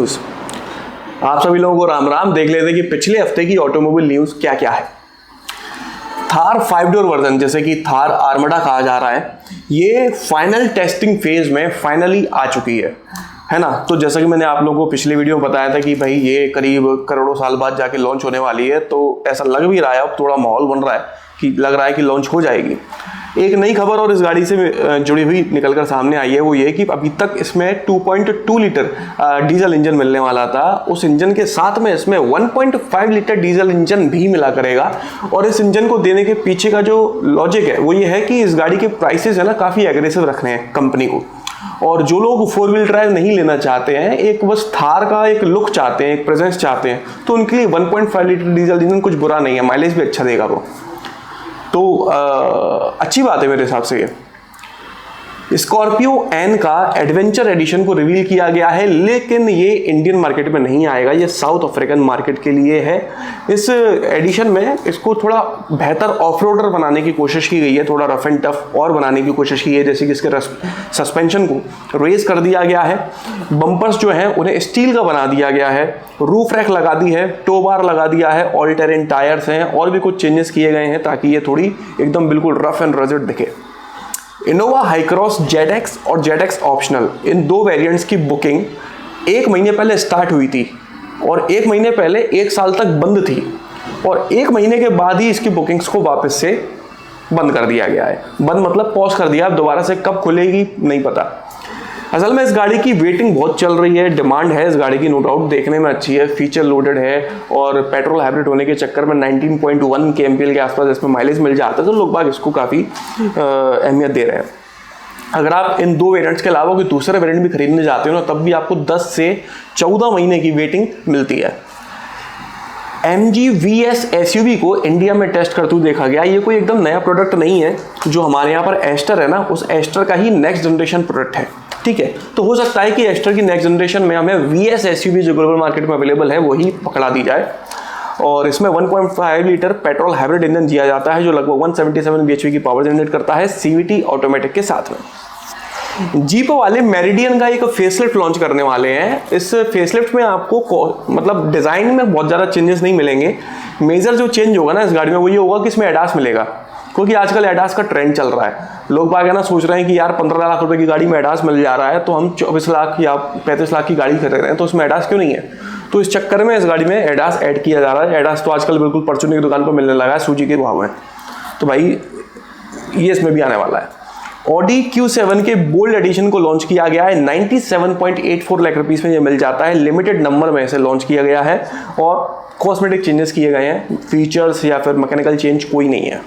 News. आप सभी लोगों को राम राम। देख लेते हैं कि पिछले हफ्ते की ऑटोमोबाइल न्यूज़ क्या क्या है। थार 5 डोर वर्जन, जैसे कि थार आर्मडा कहा जा रहा है, ये फाइनल टेस्टिंग फेज में फाइनली आ चुकी है ना। तो जैसा कि मैंने आप लोगों को पिछले वीडियो में बताया था कि भाई ये करीब करोड़ों साल बाद जाके लॉन्च होने वाली है, तो ऐसा लग भी रहा है, अब थोड़ा माहौल बन रहा है कि लग रहा है कि लॉन्च हो जाएगी। एक नई खबर और इस गाड़ी से जुड़ी हुई निकलकर सामने आई है, वो ये कि अभी तक इसमें 2.2 लीटर डीजल इंजन मिलने वाला था। उस इंजन के साथ में इसमें 1.5 लीटर डीजल इंजन भी मिला करेगा। और इस इंजन को देने के पीछे का जो लॉजिक है वो ये है कि इस गाड़ी के प्राइसेस है ना काफ़ी एग्रेसिव रखने हैं कंपनी को। और जो लोग 4 व्हील ड्राइव नहीं लेना चाहते हैं, एक बस थार का एक लुक चाहते हैं, एक प्रेजेंस चाहते हैं, तो उनके लिए 1.5 लीटर डीजल इंजन कुछ बुरा नहीं है, माइलेज भी अच्छा देगा वो। तो अच्छी बात है मेरे हिसाब से। ये स्कॉर्पियो एन का एडवेंचर एडिशन को रिवील किया गया है, लेकिन ये इंडियन मार्केट में नहीं आएगा, ये साउथ अफ्रीकन मार्केट के लिए है। इस एडिशन में इसको थोड़ा बेहतर ऑफ रोडर बनाने की कोशिश की गई है, थोड़ा रफ एंड टफ और बनाने की कोशिश की है। जैसे कि इसके सस्पेंशन को रेस कर दिया गया है, बम्पर्स जो हैं उन्हें स्टील का बना दिया गया है, रूफ रैक लगा दी है, टो बार लगा दिया है, ऑल टेरेन टायर्स हैं और भी कुछ चेंजेस किए गए हैं ताकि ये थोड़ी एकदम बिल्कुल रफ एंड रजड दिखे। इनोवा हाईक्रॉस जेड-एक्स और जेड-एक्स ऑप्शनल, इन 2 वेरिएंट्स की बुकिंग 1 महीने पहले स्टार्ट हुई थी और 1 महीने पहले 1 साल तक बंद थी, और 1 महीने के बाद ही इसकी बुकिंग्स को वापस से बंद कर दिया गया है। बंद मतलब पॉज कर दिया, अब दोबारा से कब खुलेगी नहीं पता। असल में इस गाड़ी की वेटिंग बहुत चल रही है, डिमांड है इस गाड़ी की, नो डाउट देखने में अच्छी है, फीचर लोडेड है और पेट्रोल हाइब्रिड होने के चक्कर में 19.1 kmpl के आसपास इसमें माइलेज मिल जाता है, तो लोग बाग इसको काफ़ी अहमियत दे रहे हैं। अगर आप इन 2 वेरिएंट्स के अलावा कोई दूसरे वेरिएंट भी खरीदने जाते हो ना, तब भी आपको 10 से 14 महीने की वेटिंग मिलती है। MG VS SUV को इंडिया में टेस्ट करते हुए देखा गया। ये कोई एकदम नया प्रोडक्ट नहीं है, जो हमारे यहाँ पर एस्टर है ना, उस एस्टर का ही नेक्स्ट जनरेशन प्रोडक्ट है, ठीक है। तो हो सकता है कि एस्टर की नेक्स्ट जनरेशन में हमें VS SUV जो ग्लोबल मार्केट में अवेलेबल है वही पकड़ा दी जाए। और इसमें 1.5 लीटर पेट्रोल हाइब्रिड इंजन दिया जाता है, जो लगभग 177 bhp की पावर जनरेट करता है CVT ऑटोमेटिक के साथ में। जीप वाले मेरिडियन का एक फेसलिफ्ट लॉन्च करने वाले हैं। इस फेसलिफ्ट में आपको मतलब डिज़ाइन में बहुत ज़्यादा चेंजेस नहीं मिलेंगे। मेजर जो चेंज होगा ना इस गाड़ी में वो ये होगा कि इसमें एडास मिलेगा, क्योंकि आजकल एडास का ट्रेंड चल रहा है। लोग बाग है ना सोच रहे हैं कि यार 15 लाख रुपए की गाड़ी में एडास मिल जा रहा है, तो हम 24 लाख या 35 लाख की गाड़ी खरीद रहे हैं, तो उसमें एडास क्यों नहीं है। तो इस चक्कर में इस गाड़ी में एडास ऐड किया जा रहा है। एडास तो आजकल बिल्कुल परचून की दुकान पर मिलने लगा है सूजी के भाव में, तो भाई ये इसमें भी आने वाला है। ऑडी Q7 के बोल्ड एडिशन को लॉन्च किया गया है, 97.84 लाख रुपीस में ये मिल जाता है। लिमिटेड नंबर में इसे लॉन्च किया गया है और कॉस्मेटिक चेंजेस किए गए हैं, फीचर्स या फिर मैकेनिकल चेंज कोई नहीं है।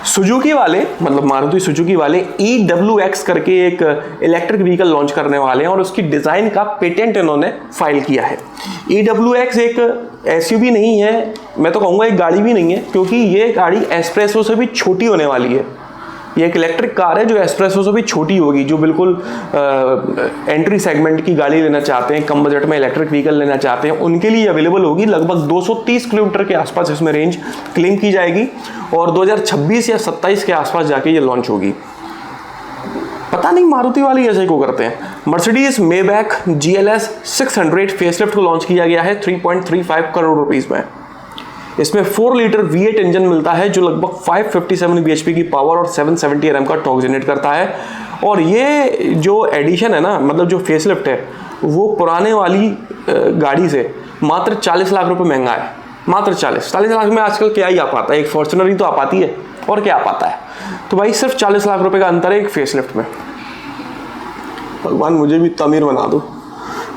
सुजुकी वाले मतलब मारुति सुजुकी वाले EWX करके एक इलेक्ट्रिक व्हीकल लॉन्च करने वाले हैं और उसकी डिज़ाइन का पेटेंट इन्होंने फाइल किया है। EWX एक SUV नहीं है, मैं तो कहूँगा एक गाड़ी भी नहीं है, क्योंकि ये गाड़ी एस्प्रेसो से भी छोटी होने वाली है। ये एक इलेक्ट्रिक कार है जो एस्प्रेसो से भी छोटी होगी। जो बिल्कुल एंट्री सेगमेंट की गाड़ी लेना चाहते हैं, कम बजट में इलेक्ट्रिक व्हीकल लेना चाहते हैं, उनके लिए अवेलेबल होगी। लगभग 230 किलोमीटर के आसपास इसमें रेंज क्लेम की जाएगी और 2026 या 27 के आसपास जाके ये लॉन्च होगी। पता नहीं मारुति वाले ऐसे क्यों करते हैं। मर्सिडीज मेबैक GLS 600 फेसलिफ्ट को लॉन्च किया गया है 3.35 करोड़ रुपीस में। इसमें 4 लीटर V8 इंजन मिलता है जो लगभग 557 bhp की पावर और 770 Nm का टॉर्क जनरेट करता है। और ये जो एडिशन है ना, मतलब जो फेसलिफ्ट है, वो पुराने वाली गाड़ी से मात्र 40 लाख रुपए महंगा है। मात्र 40 लाख में आजकल क्या ही आ पाता है, एक फॉर्च्यूनर ही तो आ पाती है, और क्या आ पाता है। तो भाई सिर्फ 40 लाख रुपए का अंतर है एक फेसलिफ्ट में। भगवान मुझे भी तमीर बना दो।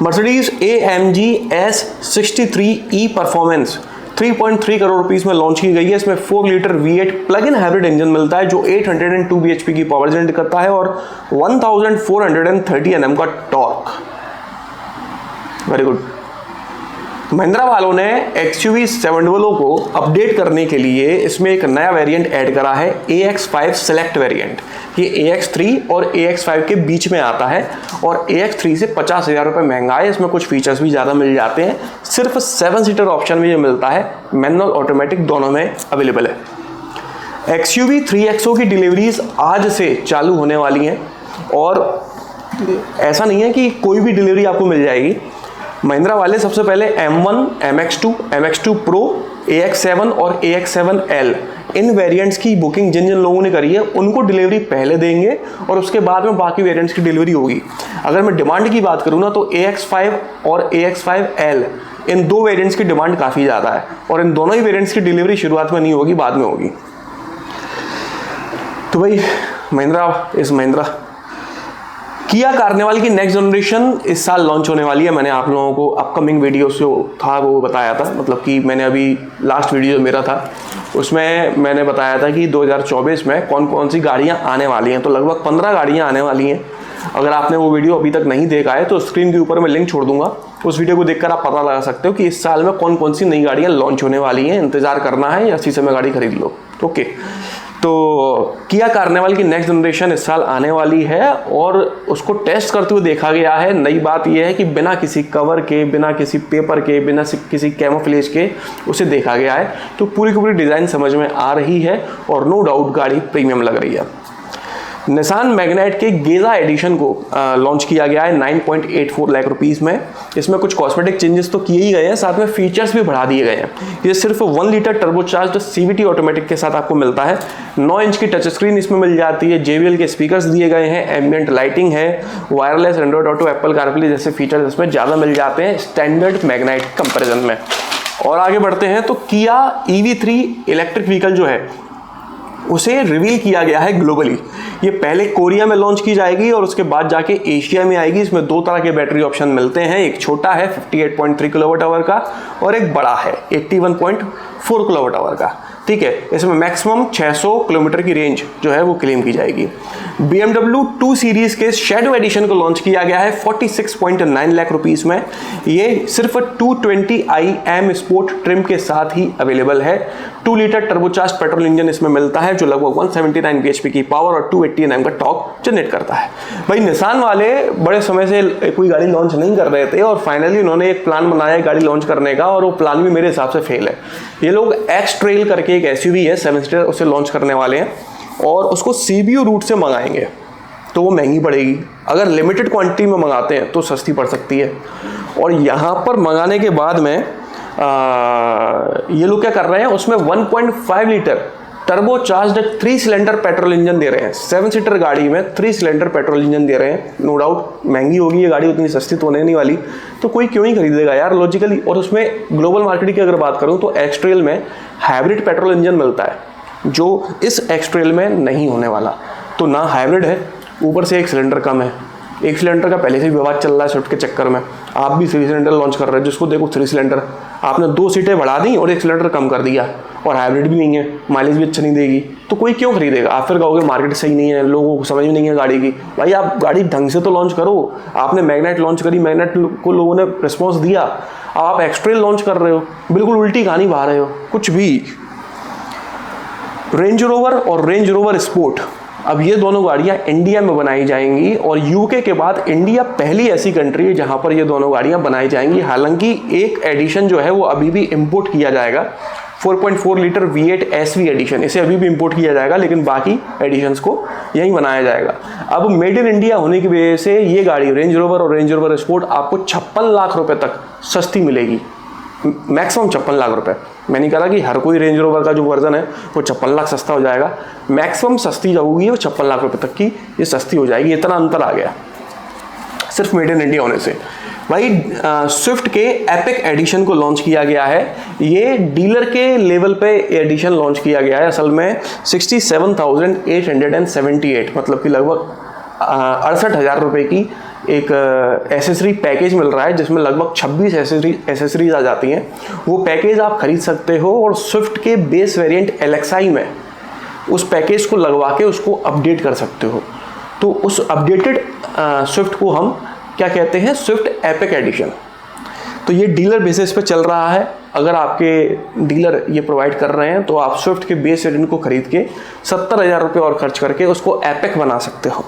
Mercedes AMG S63E performance 3.3 crore rupees में लॉन्च की गई है। इसमें 4 litre V8 plug in hybrid engine मिलता है जो 802 bhp की पावर जनरेट करता है और 1430 Nm का टॉर्क। Very good. महिंद्रा वालों ने XUV 700 को अपडेट करने के लिए इसमें एक नया वेरिएंट ऐड करा है, AX5 सेलेक्ट वेरिएंट। ये AX3 और AX5 के बीच में आता है और AX3 से 50,000 रुपये महंगा है। इसमें कुछ फीचर्स भी ज़्यादा मिल जाते हैं। सिर्फ 7 सीटर ऑप्शन में ये मिलता है, मैनुअल ऑटोमेटिक दोनों में अवेलेबल है। XUV 3XO की डिलीवरीज आज से चालू होने वाली हैं और ऐसा नहीं है कि कोई भी डिलीवरी आपको मिल जाएगी। महिंद्रा वाले सबसे पहले M1, MX2, MX2 Pro, AX7 और AX7L इन वेरिएंट्स की बुकिंग जिन जिन लोगों ने करी है उनको डिलीवरी पहले देंगे और उसके बाद में बाकी वेरिएंट्स की डिलीवरी होगी। अगर मैं डिमांड की बात करूँ ना तो AX5 और AX5L इन दो वेरिएंट्स की डिमांड काफ़ी ज़्यादा है और इन दोनों ही वेरिएंट्स की डिलीवरी शुरुआत में नहीं होगी, बाद में होगी। तो भाई महिंद्रा किया कार्निवल की नेक्स्ट जनरेशन इस साल लॉन्च होने वाली है। मैंने आप लोगों को अपकमिंग वीडियो जो था वो बताया था, मतलब कि मैंने अभी लास्ट वीडियो मेरा था उसमें मैंने बताया था कि 2024 में कौन कौन सी गाड़ियां आने वाली हैं। तो लगभग 15 गाड़ियां आने वाली हैं। अगर आपने वो वीडियो अभी तक नहीं देखा है तो स्क्रीन के ऊपर मैं लिंक छोड़ दूंगा, उस वीडियो को देखकर आप पता लगा सकते हो कि इस साल में कौन कौन सी नई गाड़ियाँ लॉन्च होने वाली हैं। इंतजार करना है या इसी समय गाड़ी खरीद लो। ओके, तो किया कार्निवल की नेक्स्ट जनरेशन इस साल आने वाली है और उसको टेस्ट करते हुए देखा गया है। नई बात यह है कि बिना किसी कवर के, बिना किसी पेपर के, बिना किसी कैमोफ्लेज के उसे देखा गया है। तो पूरी की पूरी डिज़ाइन समझ में आ रही है और नो डाउट गाड़ी प्रीमियम लग रही है। निसान मैग्नाइट के गेजा एडिशन को लॉन्च किया गया है 9.84 लाख रुपीस में। इसमें कुछ कॉस्मेटिक चेंजेस तो किए ही गए हैं, साथ में फीचर्स भी बढ़ा दिए गए हैं। ये सिर्फ 1 लीटर टर्बोचार्ज्ड CVT ऑटोमेटिक के साथ आपको मिलता है। 9 इंच की टच स्क्रीन इसमें मिल जाती है। JBL के स्पीकर्स दिए गए हैं, एम्बिएंट लाइटिंग है, wireless, Android auto, Apple CarPlay जैसे फीचर्स इसमें ज़्यादा मिल जाते हैं स्टैंडर्ड मैग्नाइट कंपेरिजन में। और आगे बढ़ते हैं तो किया EV3 इलेक्ट्रिक व्हीकल जो है उसे रिवील किया गया है ग्लोबली। ये पहले कोरिया में लॉन्च की जाएगी और उसके बाद जाके एशिया में आएगी। इसमें 2 तरह के बैटरी ऑप्शन मिलते हैं, एक छोटा है 58.3 किलोवाट आवर का और एक बड़ा है 81.4 किलोवाट आवर का। ठीक है, इसमें मैक्सिमम 600 किलोमीटर की रेंज जो है वो क्लेम की जाएगी। BMW 2 सीरीज के शैडो एडिशन को लॉन्च किया गया है 46.9 लाख रुपीस में। ये सिर्फ 220i स्पोर्ट ट्रिम के साथ ही अवेलेबल है। 2 लीटर टर्बोचार्ज पेट्रोल इंजन इसमें मिलता है जो लगभग 179 bhp की पावर और 280 Nm का टॉर्क जनरेट करता है। भाई निसान वाले बड़े समय से कोई गाड़ी लॉन्च नहीं कर रहे थे और फाइनली उन्होंने एक प्लान बनाया गाड़ी लॉन्च करने का और वो प्लान भी मेरे हिसाब से फेल है। ये लोग एक्स ट्रेल करके एक SUV है 7 सीटर, उसे लॉन्च करने वाले हैं और उसको CBU रूट से मंगाएंगे तो वो महंगी पड़ेगी। अगर लिमिटेड क्वांटिटी में मंगाते हैं तो सस्ती पड़ सकती है। और यहाँ पर मंगाने के बाद में ये लोग क्या कर रहे हैं, उसमें 1.5 litre turbo charged 3 cylinder petrol engine दे रहे हैं। 7 सीटर गाड़ी में 3 सिलेंडर पेट्रोल इंजन दे रहे हैं। नो डाउट महंगी होगी ये गाड़ी, उतनी सस्ती तो होने नहीं वाली, तो कोई क्यों ही खरीदेगा यार लॉजिकली। और उसमें ग्लोबल मार्केट की अगर बात करूं तो एक्सट्रेल में हाइब्रिड पेट्रोल इंजन मिलता है जो इस एक्सट्रेल में नहीं होने वाला। तो ना हाइब्रिड है, ऊपर से एक सिलेंडर कम है। एक सिलेंडर का पहले से भी विवाद चल रहा है स्विफ्ट के चक्कर में। आप भी 3 सिलेंडर लॉन्च कर रहे हैं, जिसको देखो 3 सिलेंडर, आपने 2 सीटें बढ़ा दी और 1 सिलेंडर कम कर दिया और हाइब्रिड भी नहीं है, माइलेज भी अच्छा नहीं देगी, तो कोई क्यों खरीदेगा। आप फिर कहोगे मार्केट सही नहीं है, लोगों को समझ में नहीं है गाड़ी की। भाई आप गाड़ी ढंग से तो लॉन्च करो। आपने मैग्नाइट लॉन्च करी, मैग्नाइट को लोगों ने रिस्पॉन्स दिया, आप एक्सट्रेल लॉन्च कर रहे हो, बिल्कुल उल्टी कहानी बहा रहे हो कुछ भी। रेंज रोवर और रेंज रोवर स्पोर्ट, अब ये दोनों गाड़ियाँ इंडिया में बनाई जाएंगी और यूके के बाद इंडिया पहली ऐसी कंट्री है जहाँ पर ये दोनों गाड़ियाँ बनाई जाएंगी। हालांकि एक एडिशन जो है वो अभी भी इंपोर्ट किया जाएगा, 4.4 लीटर V8 SV एडिशन, इसे अभी भी इंपोर्ट किया जाएगा, लेकिन बाकी एडिशंस को यहीं बनाया जाएगा। अब मेड इन इंडिया होने की वजह से ये गाड़ी रेंज रोवर और रेंज रोवर स्पोर्ट आपको 56 लाख रुपए तक सस्ती मिलेगी, मैक्सिमम 56 लाख रुपए। मैं नहीं कह रहा कि हर कोई रेंज रोवर का जो वर्जन है वो 56 लाख सस्ता हो जाएगा, मैक्सिमम सस्ती जाऊगी वो 56 लाख रुपए तक की ये सस्ती हो जाएगी। इतना अंतर आ गया सिर्फ मेड इन इंडिया होने से। भाई स्विफ्ट के एपिक एडिशन को लॉन्च किया गया है। ये डीलर के लेवल पे एडिशन लॉन्च किया गया है। असल में 67,878 मतलब कि लगभग 68,000 रुपये की एक एसेसरी पैकेज मिल रहा है, जिसमें लगभग 26 एसेसरीज आ जाती हैं। वो पैकेज आप खरीद सकते हो और स्विफ्ट के बेस वेरिएंट LXi में उस पैकेज को लगवा के उसको अपडेट कर सकते हो। तो उस अपडेटेड स्विफ्ट को हम क्या कहते हैं, स्विफ्ट एपिक एडिशन। तो ये डीलर बेसिस पे चल रहा है। अगर आपके डीलर ये प्रोवाइड कर रहे हैं तो आप स्विफ्ट के बेस वेरिएंट को खरीद के 70,000 रुपये और खर्च करके उसको एपिक बना सकते हो।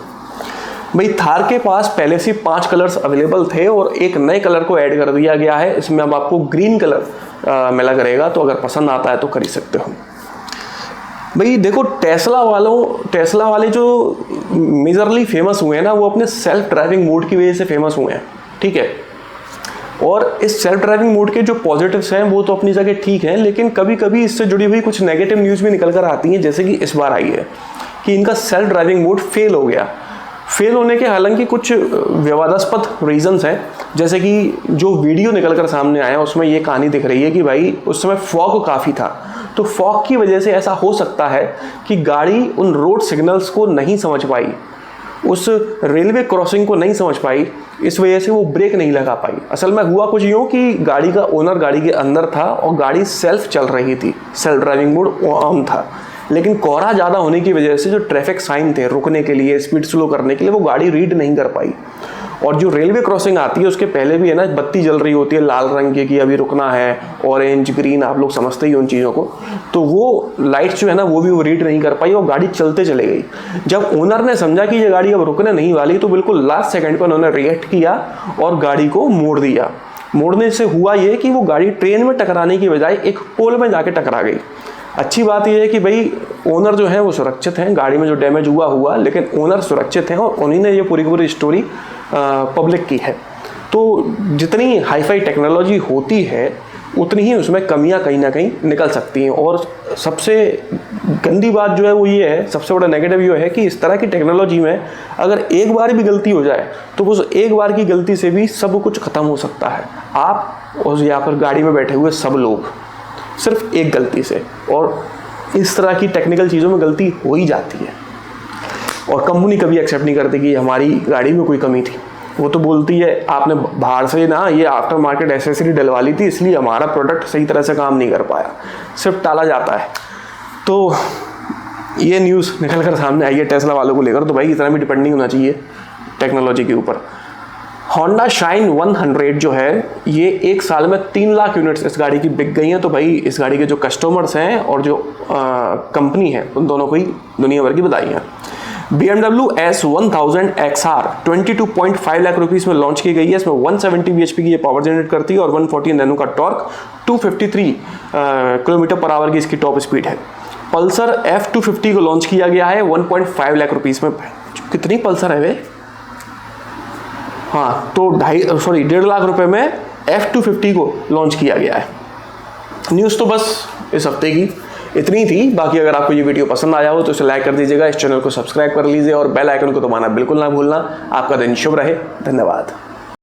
भाई थार के पास पहले से 5 कलर्स अवेलेबल थे और एक नए कलर को ऐड कर दिया गया है। इसमें अब आपको ग्रीन कलर मिला करेगा, तो अगर पसंद आता है तो खरीद सकते हो। भाई देखो, टेस्ला वाले जो मेजरली फेमस हुए हैं ना, वो अपने सेल्फ ड्राइविंग मोड की वजह से फेमस हुए हैं, ठीक है। और इस सेल्फ ड्राइविंग मोड के जो पॉजिटिव्स हैं वो तो अपनी जगह ठीक हैं, लेकिन कभी कभी इससे जुड़ी हुई कुछ नेगेटिव न्यूज़ भी निकल कर आती हैं, जैसे कि इस बार आई है कि इनका सेल्फ ड्राइविंग मोड फेल हो गया। फेल होने के हालांकि कुछ विवादास्पद रीजंस हैं, जैसे कि जो वीडियो निकल कर सामने आया उसमें ये कहानी दिख रही है कि भाई उस समय फॉग काफ़ी था, तो फॉग की वजह से ऐसा हो सकता है कि गाड़ी उन रोड सिग्नल्स को नहीं समझ पाई, उस रेलवे क्रॉसिंग को नहीं समझ पाई, इस वजह से वो ब्रेक नहीं लगा पाई। असल में हुआ कुछ यूँ कि गाड़ी का ओनर गाड़ी के अंदर था और गाड़ी सेल्फ चल रही थी, सेल्फ ड्राइविंग मोड ऑन था, लेकिन कोहरा ज़्यादा होने की वजह से जो ट्रैफिक साइन थे रुकने के लिए, स्पीड स्लो करने के लिए, वो गाड़ी रीड नहीं कर पाई। और जो रेलवे क्रॉसिंग आती है उसके पहले भी है ना, बत्ती जल रही होती है लाल रंग की कि अभी रुकना है, ऑरेंज ग्रीन, आप लोग समझते ही उन चीज़ों को, तो वो लाइट्स जो है ना वो भी वो रीड नहीं कर पाई और गाड़ी चलते चले गई। जब ओनर ने समझा कि ये गाड़ी अब रुकने नहीं वाली, तो बिल्कुल लास्ट सेकंड पर उन्होंने रिएक्ट किया और गाड़ी को मोड़ दिया। मोड़ने से हुआ ये कि वो गाड़ी ट्रेन में टकराने की बजाय एक पोल में जाके टकरा गई। अच्छी बात यह है कि भाई ओनर जो है वो सुरक्षित हैं, गाड़ी में जो डैमेज हुआ, लेकिन ओनर सुरक्षित हैं और उन्हीं ने ये पूरी स्टोरी पब्लिक की है। तो जितनी हाईफाई टेक्नोलॉजी होती है उतनी ही उसमें कमियां कहीं ना कहीं निकल सकती हैं। और सबसे गंदी बात जो है वो ये है, सबसे बड़ा नेगेटिव ये है कि इस तरह की टेक्नोलॉजी में अगर एक बार भी गलती हो जाए तो उस एक बार की गलती से भी सब कुछ ख़त्म हो सकता है। आप और यहाँ पर गाड़ी में बैठे हुए सब लोग, सिर्फ एक गलती से, और इस तरह की टेक्निकल चीज़ों में गलती हो ही जाती है। और कंपनी कभी एक्सेप्ट नहीं करती कि हमारी गाड़ी में कोई कमी थी, वो तो बोलती है आपने बाहर से ना ये आफ्टर मार्केट एसेसरी डलवा ली थी, इसलिए हमारा प्रोडक्ट सही तरह से काम नहीं कर पाया, सिर्फ टाला जाता है। तो ये न्यूज़ निकल कर सामने आई है टेस्ला वालों को लेकर, तो भाई इतना भी डिपेंड नहीं होना चाहिए टेक्नोलॉजी के ऊपर। होंडा शाइन 100 जो है ये एक साल में 3 लाख यूनिट्स इस गाड़ी की बिक गई हैं। तो भाई इस गाड़ी के जो कस्टमर्स हैं और जो कंपनी है उन दोनों को ही दुनिया भर की बधाई है। BMW S1000 XR 22.5 lakh rupees में लॉन्च की गई है। इसमें 170 bhp की ये पावर जनरेट करती है और 140 नैनो का टॉर्क, 253 किलोमीटर पर आवर की इसकी टॉप स्पीड है। पल्सर F250 को लॉन्च किया गया है 1.5 लाख रुपीस में। कितनी पल्सर है वे? हाँ, तो 1.5 लाख रुपए में F250 को लॉन्च किया गया है। न्यूज़ तो बस इस हफ्ते की इतनी थी। बाकी अगर आपको ये वीडियो पसंद आया हो तो इसे लाइक कर दीजिएगा, इस चैनल को सब्सक्राइब कर लीजिए और बेल आइकन को दबाना बिल्कुल ना भूलना। आपका दिन शुभ रहे। धन्यवाद।